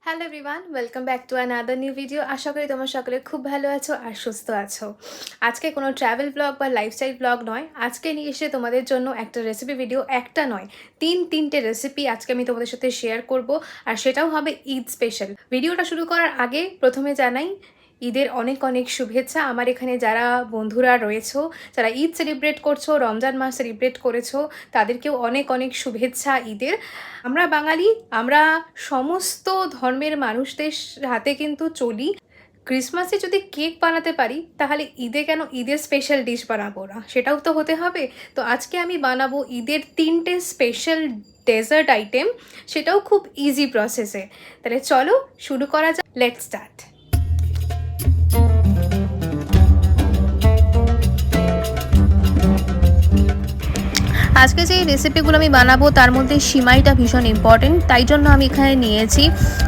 Hello everyone, welcome back to another new video. আশা করি তোমরা সকলে খুব ভালো আছো আর সুস্থ আছো। আজকে কোনো ট্রাভেল ব্লগ বা লাইফস্টাইল ব্লগ নয়, আজকে নিয়ে এসে তোমাদের জন্য একটা রেসিপি ভিডিও। একটা নয়, তিনটে রেসিপি আজকে আমি তোমাদের সাথে শেয়ার করব, আর সেটাও হবে ঈদ স্পেশাল। ভিডিওটা শুরু করার আগে প্রথমে জানাই ঈদের অনেক অনেক শুভেচ্ছা। আমার এখানে যারা বন্ধুরা রয়েছো, যারা ঈদ সেলিব্রেট করছো, রমজান মাস সেলিব্রেট করেছো, তাদেরকেও অনেক অনেক শুভেচ্ছা ঈদের। আমরা বাঙালি, আমরা সমস্ত ধর্মের মানুষদের হাতে কিন্তু চলি। ক্রিসমাসে যদি কেক বানাতে পারি, তাহলে ঈদে কেন ঈদের স্পেশাল ডিশ বানাবো না? সেটাও তো হতে হবে। তো আজকে আমি বানাবো ঈদের তিনটে স্পেশাল ডেজার্ট আইটেম, সেটাও খুব ইজি প্রসেসে। তাহলে চলো শুরু করা যাক, লেটস স্টার্ট। আজকে যে রেসিপিগুলো আমি বানাবো তার মধ্যে সিমাইটা ভীষণ ইম্পর্টেন্ট, তাই জন্য আমি এখানে নিয়েছি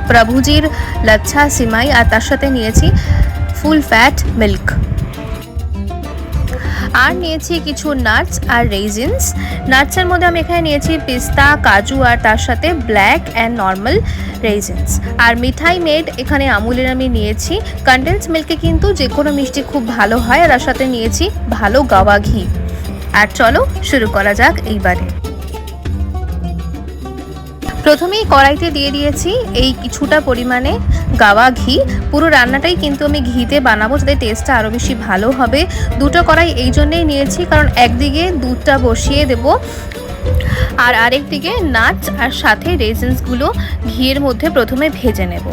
প্রভুজির লাচ্ছা সিমাই, আর তার সাথে নিয়েছি ফুল ফ্যাট মিল্ক, আর নিয়েছি কিছু নাটস আর রেজিনস। নাটসের মধ্যে আমি এখানে নিয়েছি পিস্তা, কাজু, আর তার সাথে ব্ল্যাক অ্যান্ড নর্মাল রেজিনস। আর মিঠাই মেড এখানে আমুলের আমি নিয়েছি। কনডেন্স মিল্কে কিন্তু যে কোনো মিষ্টি খুব ভালো হয়। আর তার সাথে নিয়েছি ভালো গাওয়া ঘি। আর চলো শুরু করা যাক এইবারে। প্রথমেই কড়াইতে দিয়ে দিয়েছি এই কিছুটা পরিমাণে গাওয়া ঘি। পুরো রান্নাটাই কিন্তু আমি ঘিতে বানাবো, যাতে টেস্টটা আরও বেশি ভালো হবে। দুটো কড়াই এই জন্যেই নিয়েছি, কারণ একদিকে দুধটা বসিয়ে দেব, আর আরেক দিকে নাটস আর সাথে রেজিনসগুলো ঘিয়ের মধ্যে প্রথমে ভেজে নেব।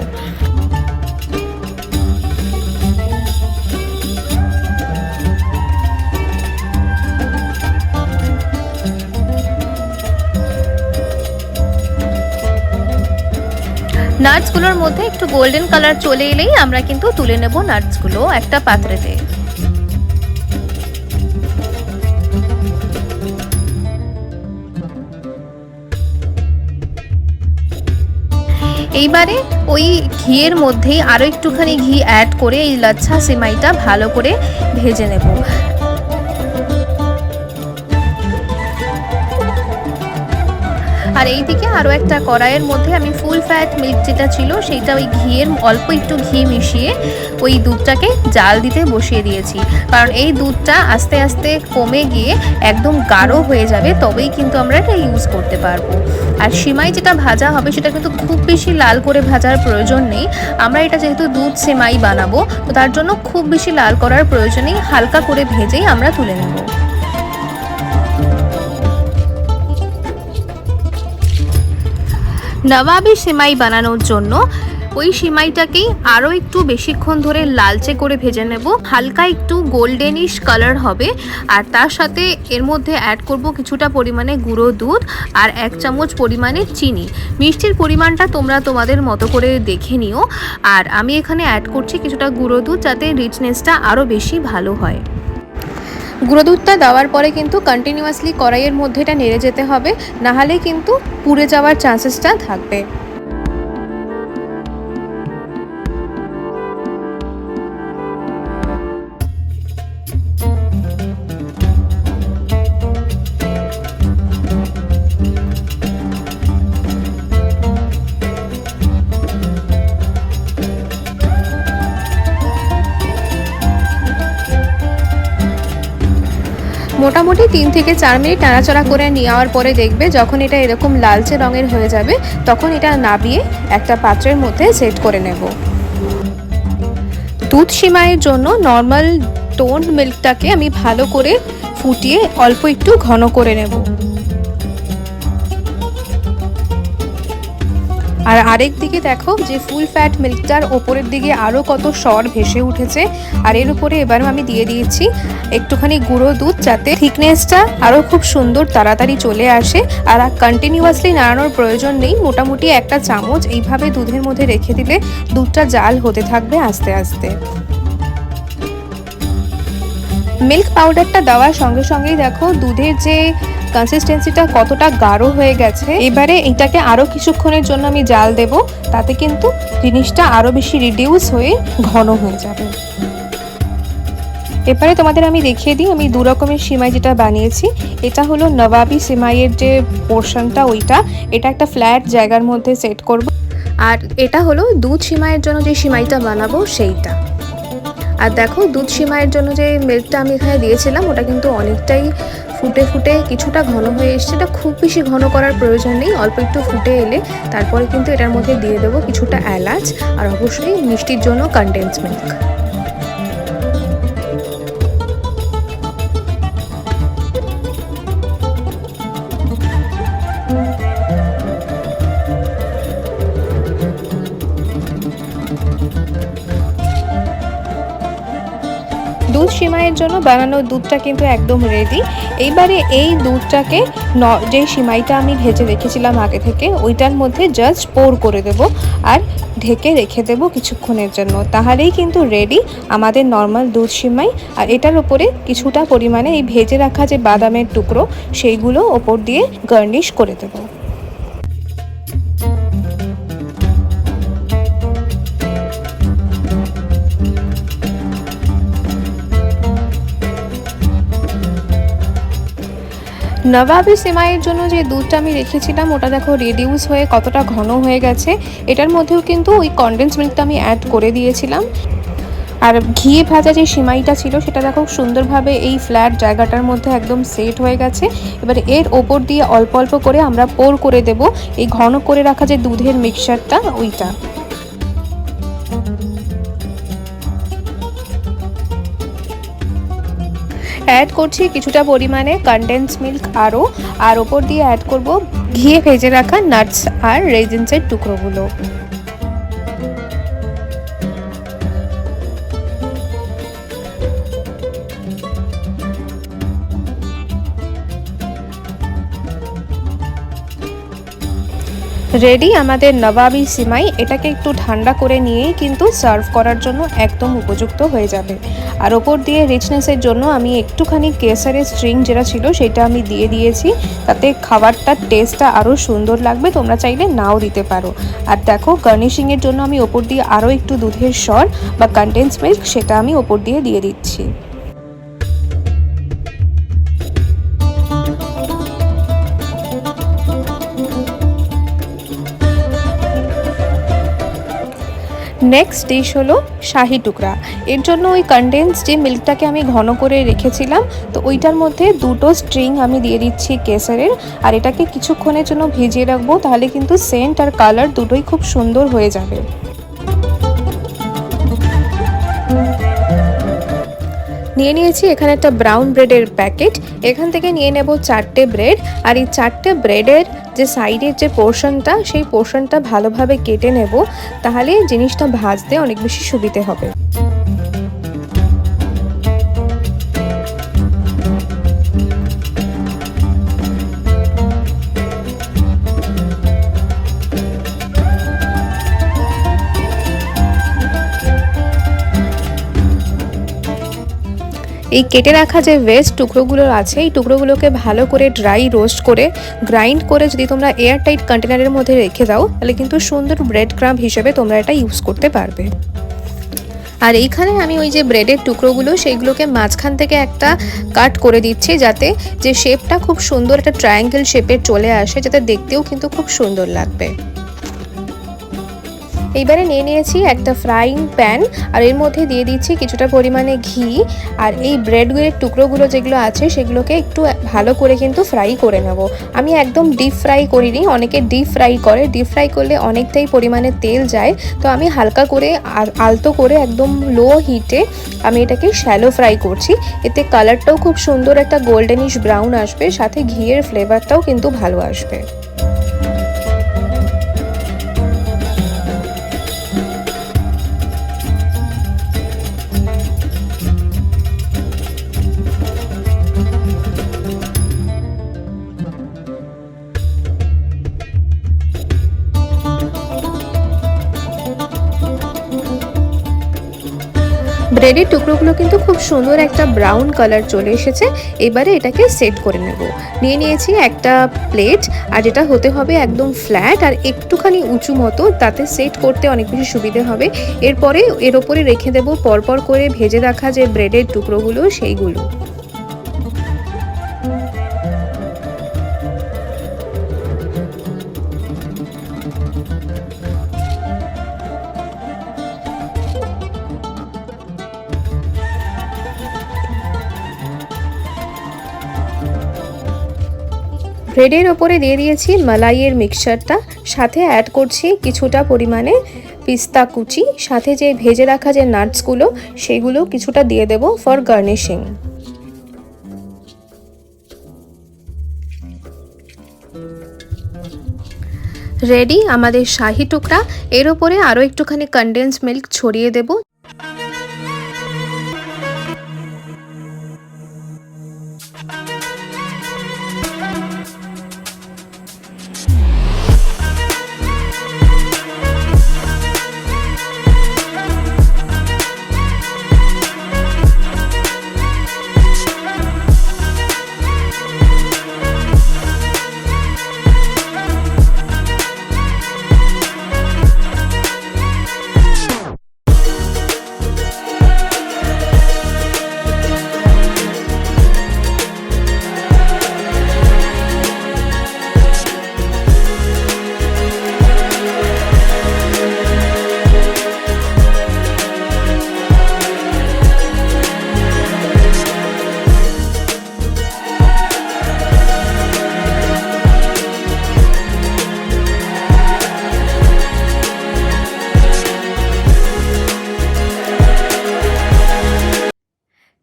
নাটসগুলোর মধ্যে একটু গোল্ডেন কালার চলে এলেই আমরা কিন্তু তুলে নেব নাটসগুলো একটা পাত্রেতে। এইবারে ওই ঘিয়ের মধ্যেই আরও একটুখানি ঘি অ্যাড করে এই লাচ্ছা সিমাইটা ভালো করে ভেজে নেব। আর এইদিকে আরও একটা কড়াইয়ের মধ্যে আমি ফুল ফ্যাট মিল্ক যেটা ছিল সেইটা ওই ঘিয়ের অল্প একটু ঘি মিশিয়ে ওই দুধটাকে জাল দিতে বসিয়ে দিয়েছি, কারণ এই দুধটা আস্তে আস্তে কমে গিয়ে একদম গাঢ় হয়ে যাবে, তবেই কিন্তু আমরা এটা ইউজ করতে পারবো। আর সিমাই যেটা ভাজা হবে সেটা কিন্তু খুব বেশি লাল করে ভাজার প্রয়োজন নেই। আমরা এটা যেহেতু দুধ সিমাই বানাবো, তো তার জন্য খুব বেশি লাল করার প্রয়োজন নেই, হালকা করে ভেজেই আমরা তুলে নেব। নবাবি সিমাই বানানোর জন্য ওই সিমাইটাকেই আরও একটু বেশিক্ষণ ধরে লালচে করে ভেজে নেব, হালকা একটু গোল্ডেনিশ কালার হবে। আর তার সাথে এর মধ্যে অ্যাড করব কিছুটা পরিমাণে গুঁড়ো দুধ আর 1 চামচ পরিমাণে চিনি। মিষ্টির পরিমাণটা তোমরা তোমাদের মতো করে দেখে নিও। আর আমি এখানে অ্যাড করছি কিছুটা গুঁড়ো দুধ, যাতে রিচনেসটা আরও বেশি ভালো হয়। গুঁড়ো দুধটা দেওয়ার পরে কিন্তু কন্টিনিউয়াসলি কড়াইয়ের মধ্যে এটা নেড়ে যেতে হবে, নাহলে কিন্তু পুড়ে যাওয়ার চান্সেসটা থাকবে। মোটামুটি 3 থেকে 4 মিনিট নাড়াচাড়া করে নেওয়ার পরে দেখবে যখন এটা এরকম লালচে রঙের হয়ে যাবে, তখন এটা নাবিয়ে একটা পাত্রের মধ্যে সেট করে নেব। দুধ সিমাইয়ের জন্য নর্মাল টোন্ড মিল্কটাকে আমি ভালো করে ফুটিয়ে অল্প একটু ঘন করে নেব। আর আরেক দিকে দেখো যে ফুল ফ্যাট মিল্কটার ওপরের দিকে আরও কত সর ভেসে উঠেছে। আর এর উপরে এবারও আমি দিয়ে দিয়েছি একটুখানি গুঁড়ো দুধ, যাতে থিকনেসটা আরও খুব সুন্দর তাড়াতাড়ি চলে আসে। আর কন্টিনিউয়াসলি নাড়ানোর প্রয়োজন নেই, মোটামুটি 1 চামচ এইভাবে দুধের মধ্যে রেখে দিলে দুধটা জাল হতে থাকবে আস্তে আস্তে। মিল্ক পাউডারটা দেওয়ার সঙ্গে সঙ্গেই দেখো দুধের যে কনসিস্টেন্সিটা কতটা গাঢ় হয়ে গেছে। এবারে এটাকে আরও কিছুক্ষণের জন্য আমি জাল দেব, তাতে কিন্তু জিনিসটা আরও বেশি রিডিউস হয়ে ঘন হয়ে যাবে। এবারে তোমাদের আমি দেখিয়ে দিই আমি 2 রকমের সিমাই যেটা বানিয়েছি। এটা হলো নবাবি সিমাইয়ের যে পোর্শনটা ওইটা, এটা একটা ফ্ল্যাট জায়গার মধ্যে সেট করব। আর এটা হলো দুধ সিমাইয়ের জন্য যে সিমাইটা বানাবো সেইটা। আর দেখো দুধ সিমাইয়ের জন্য যে মিল্কটা আমি এখানে দিয়েছিলাম ওটা কিন্তু অনেকটাই ফুটে ফুটে কিছুটা ঘন হয়ে এসছে। এটা খুব বেশি ঘন করার প্রয়োজন নেই, অল্প একটু ফুটে এলে তারপরে কিন্তু এটার মধ্যে দিয়ে দেবো কিছুটা এলাচ আর অবশ্যই মিষ্টির জন্য কনডেন্স মিল্ক। দুধ সিমাইয়ের জন্য বানানো দুধটা কিন্তু একদম রেডি। এইবারে এই দুধটাকে যে সিমাইটা আমি ভেজে রেখেছিলাম আগে থেকে ওইটার মধ্যে জাস্ট পোর করে দেব আর ঢেকে রেখে দেব কিছুক্ষণের জন্য। তাহলেই কিন্তু রেডি আমাদের নর্মাল দুধ সিমাই। আর এটার উপরে কিছুটা পরিমাণে এই ভেজে রাখা যে বাদামের টুকরো সেইগুলো ওপর দিয়ে গার্নিশ করে দেবো। নবাবী সিমাইয়ের জন্য যে দুধটা আমি রেখেছিলাম ওটা দেখো রিডিউস হয়ে কতটা ঘন হয়ে গেছে। এটার মধ্যেও কিন্তু ওই কনডেন্স মিল্কটা আমি অ্যাড করে দিয়েছিলাম। আর ঘি ভাজা যে সিমাইটা ছিল সেটা দেখো সুন্দরভাবে এই ফ্ল্যাট জায়গাটার মধ্যে একদম সেট হয়ে গেছে। এবারে এর ওপর দিয়ে অল্প অল্প করে আমরা পোর করে দেব এই ঘন করে রাখা যে দুধের মিক্সচারটা ওইটা। অ্যাড করছি কিছুটা পরিমাণে কনডেন্স মিল্ক আরও, আর ওপর দিয়ে অ্যাড করব ঘিয়ে ভেজে রাখা নাটস আর রেজিনসের টুকরোগুলো। রেডি আমাদের নবাবী সিমাই। এটাকে একটু ঠান্ডা করে নিয়েই কিন্তু সার্ভ করার জন্য একদম উপযুক্ত হয়ে যাবে। আর ওপর দিয়ে রিচনেসের জন্য আমি একটুখানি কেসারের স্ট্রিং যেটা ছিল সেটা আমি দিয়ে দিয়েছি, তাতে খাবারটার টেস্টটা আরও সুন্দর লাগবে। তোমরা চাইলে নাও দিতে পারো। আর দেখো গার্নিশিংয়ের জন্য আমি ওপর দিয়ে আরও একটু দুধের সর বা কনডেন্স মিল্ক সেটা আমি ওপর দিয়ে দিচ্ছি। নেক্সট ডিশ হলো শাহি টুকরা। এর জন্য ওই কনডেন্স যে মিল্কটাকে আমি ঘন করে রেখেছিলাম তো ওইটার মধ্যে দুটো স্ট্রিং আমি দিয়ে দিচ্ছি কেসারের। আর এটাকে কিছুক্ষণের জন্য ভিজিয়ে রাখবো, তাহলে কিন্তু সেন্ট আর কালার দুটোই খুব সুন্দর হয়ে যাবে। নিয়ে নিয়েছি এখানে একটা ব্রাউন ব্রেডের প্যাকেট। এখান থেকে নিয়ে নেব 4টে ব্রেড। আর এই 4টে ব্রেডের যে সাইডের যে পোর্শনটা সেই পোর্শনটা ভালোভাবে কেটে নেব, তাহলে জিনিসটা ভাজতে অনেক বেশি সুবিধে হবে। এই কেটে রাখা যে ওয়েস্ট টুকরোগুলো আছে এই টুকরোগুলোকে ভালো করে ড্রাই রোস্ট করে গ্রাইন্ড করে যদি তোমরা এয়ার টাইট কন্টেনারের মধ্যে রেখে দাও তাহলে কিন্তু সুন্দর ব্রেড ক্রাম্ব হিসেবে তোমরা এটা ইউজ করতে পারবে। আর এইখানে আমি ওই যে ব্রেডের টুকরোগুলো সেইগুলোকে মাঝখান থেকে একটা কাট করে দিচ্ছি, যাতে যে শেপটা খুব সুন্দর একটা ট্রায়াঙ্গেল শেপের চলে আসে, যাতে দেখতেও কিন্তু খুব সুন্দর লাগবে। এইবারে নিয়ে নিয়েছি একটা ফ্রাইং প্যান, আর এর মধ্যে দিয়ে দিচ্ছি কিছুটা পরিমাণে ঘি। আর এই ব্রেডগুলোর টুকরোগুলো যেগুলো আছে সেগুলোকে একটু ভালো করে কিন্তু ফ্রাই করে নেব। আমি একদম ডিপ ফ্রাই করিনি, অনেকে ডিপ ফ্রাই করে। ডিপ ফ্রাই করলে অনেকটাই পরিমাণে তেল যায়, তো আমি হালকা করে আলতো করে একদম লো হিটে আমি এটাকে শ্যালো ফ্রাই করছি। এতে কালারটাও খুব সুন্দর একটা গোল্ডেনিশ ব্রাউন আসবে, সাথে ঘিয়ের ফ্লেভারটাও কিন্তু ভালো আসবে। ব্রেডের টুকরোগুলো কিন্তু খুব সুন্দর একটা ব্রাউন কালার চলে এসেছে। এবারে এটাকে সেট করে নেব। নিয়ে নিয়েছি একটা প্লেট, আর যেটা হতে হবে একদম ফ্ল্যাট আর একটুখানি উঁচু মতো, তাতে সেট করতে অনেক বেশি সুবিধে হবে। এরপরে এর ওপরে রেখে দেব পরপর করে ভেজে রাখা যে ব্রেডের টুকরোগুলো সেইগুলো। ব্রেডের ওপরে দিয়ে দিয়েছি মালাইয়ের মিক্সচারটা, সাথে অ্যাড করছি কিছুটা পরিমাণে পিস্তা কুচি, সাথে যে ভেজে রাখা যে নাটসগুলো সেগুলো কিছুটা দিয়ে দেব ফর গার্নিশিং। রেডি আমাদের শাহি টুকরা। এর ওপরে আরও একটুখানি কনডেন্স মিল্ক ছড়িয়ে দেব।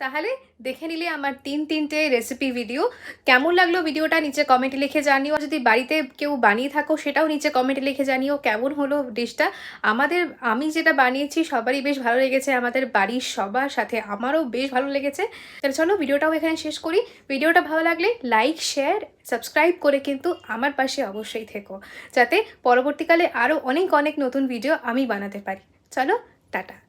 তাহলে দেখে নিলে আমার তিনটে রেসিপি ভিডিও। কেমন লাগলো ভিডিওটা নিচে কমেন্টে লিখে জানিও। যদি বাড়িতে কেউ বানিয়ে থাকো সেটাও নিচে কমেন্টে লিখে জানিও কেমন হলো ডিশটা। আমি যেটা বানিয়েছি সবারই বেশ ভালো লেগেছে, আমাদের বাড়ির সবার সাথে আমারও বেশ ভালো লেগেছে। তাহলে চলো ভিডিওটাও এখানে শেষ করি। ভিডিওটা ভালো লাগলে লাইক, শেয়ার, সাবস্ক্রাইব করে কিন্তু আমার পাশে অবশ্যই থেকো, যাতে পরবর্তীকালে আরও অনেক নতুন ভিডিও আমি বানাতে পারি। চলো টাটা।